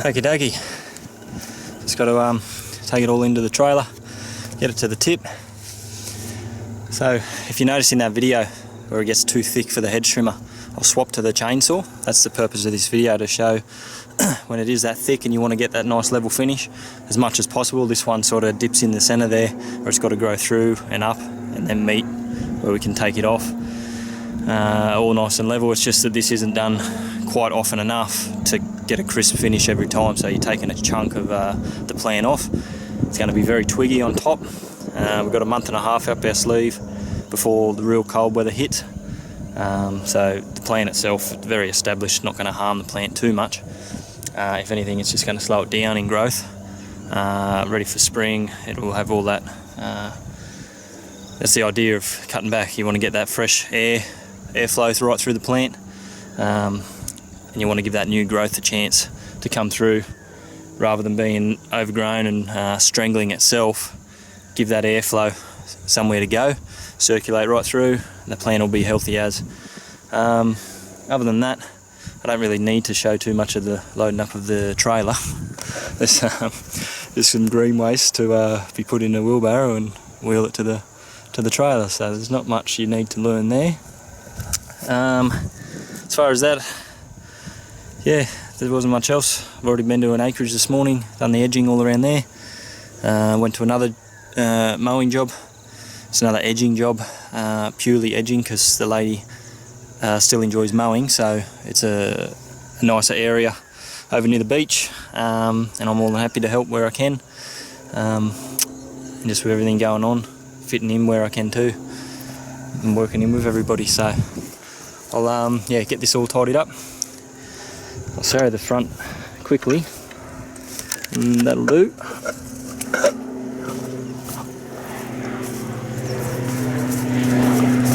Okie dokie. Just got to take it all into the trailer, get it to the tip. So if you notice in that video where it gets too thick for the hedge trimmer, I'll swap to the chainsaw. That's the purpose of this video, to show when it is that thick and you want to get that nice level finish as much as possible. This one sort of dips in the center there, where it's got to go through and up and then meet where we can take it off. All nice and level. It's just that this isn't done quite often enough to get a crisp finish every time, so you're taking a chunk of the plant off. It's going to be very twiggy on top. We've got a month and a half up our sleeve before the real cold weather hits. So the plant itself is very established, not going to harm the plant too much. If anything, it's just going to slow it down in growth. Ready for spring, it will have all that. That's the idea of cutting back. You want to get that fresh airflow right through the plant, and you want to give that new growth a chance to come through, rather than being overgrown and strangling itself. Give that airflow somewhere to go, circulate right through, and the plant will be healthy as. Other than that, I don't really need to show too much of the loading up of the trailer. There's some green waste to be put in a wheelbarrow and wheel it to the trailer, so there's not much you need to learn there. As far as that, yeah, there wasn't much else. I've already been to an acreage this morning, done the edging all around there. Went to another mowing job. It's another edging job, purely edging, because the lady still enjoys mowing, so it's a nicer area over near the beach, and I'm more than happy to help where I can, and just with everything going on, fitting in where I can too, and working in with everybody. So I'll yeah, get this all tidied up. I'll show you the front quickly, and that'll do.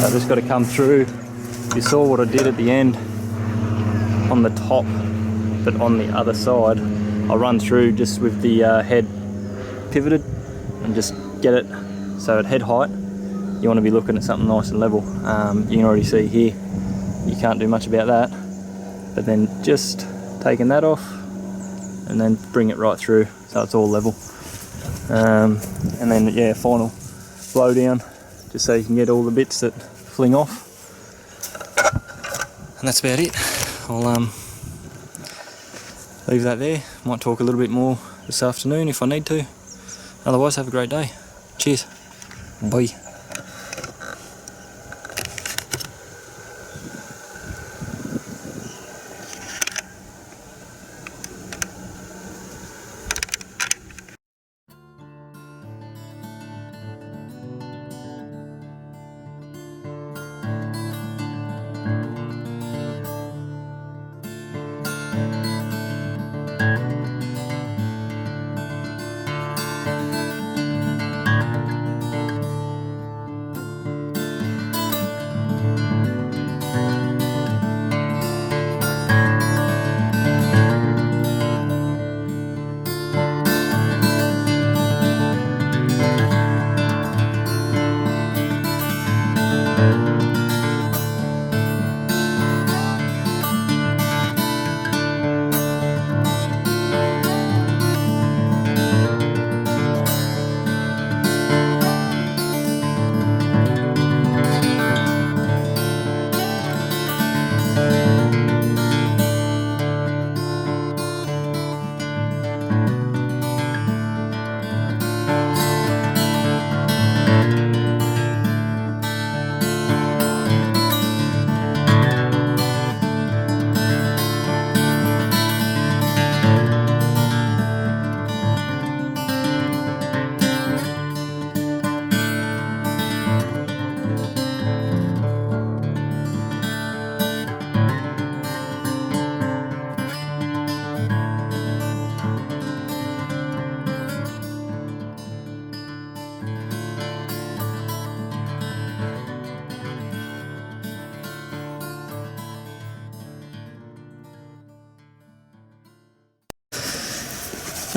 I've just got to come through. You saw what I did at the end on the top, but on the other side I'll run through just with the head pivoted and just get it so at head height you want to be looking at something nice and level. You can already see here you can't do much about that, but then just taking that off and then bring it right through so it's all level, and then yeah, final blow down just so you can get all the bits that fling off. And that's about it. I'll leave that there. Might talk a little bit more this afternoon if I need to. Otherwise, have a great day. Cheers. Bye.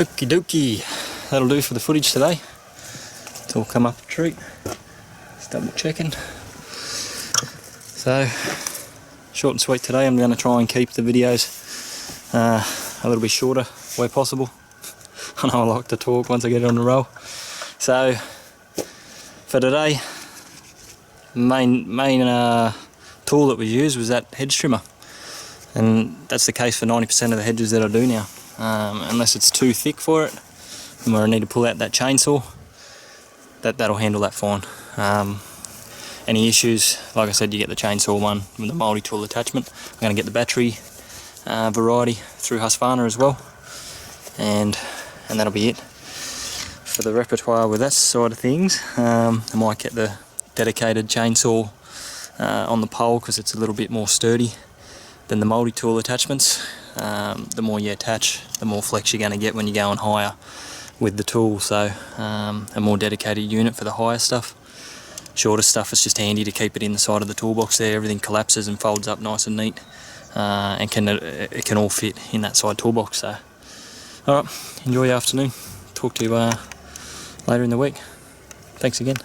Okie dokie, that'll do for the footage today. It's all come up a treat. Just double checking. So, short and sweet today. I'm going to try and keep the videos a little bit shorter where possible. I know I like to talk once I get on the roll. So for today, main tool that we used was that hedge trimmer, and that's the case for 90% of the hedges that I do now, unless it's too thick for it and where I need to pull out that chainsaw. That'll handle that fine. Any issues, like I said, you get the chainsaw one with the multi-tool attachment. I'm going to get the battery variety through Husqvarna as well, and that'll be it for the repertoire with that side of things. I might get the dedicated chainsaw on the pole because it's a little bit more sturdy than the multi-tool attachments. The more you attach, the more flex you're going to get when you're going higher with the tool. So a more dedicated unit for the higher stuff. Shorter stuff, it's just handy to keep it in the side of the toolbox there. Everything collapses and folds up nice and neat, and it can all fit in that side toolbox. So alright, enjoy your afternoon. Talk to you later in the week. Thanks again.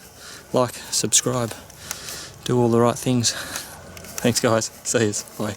Like, subscribe, do all the right things. Thanks guys, see yous, bye.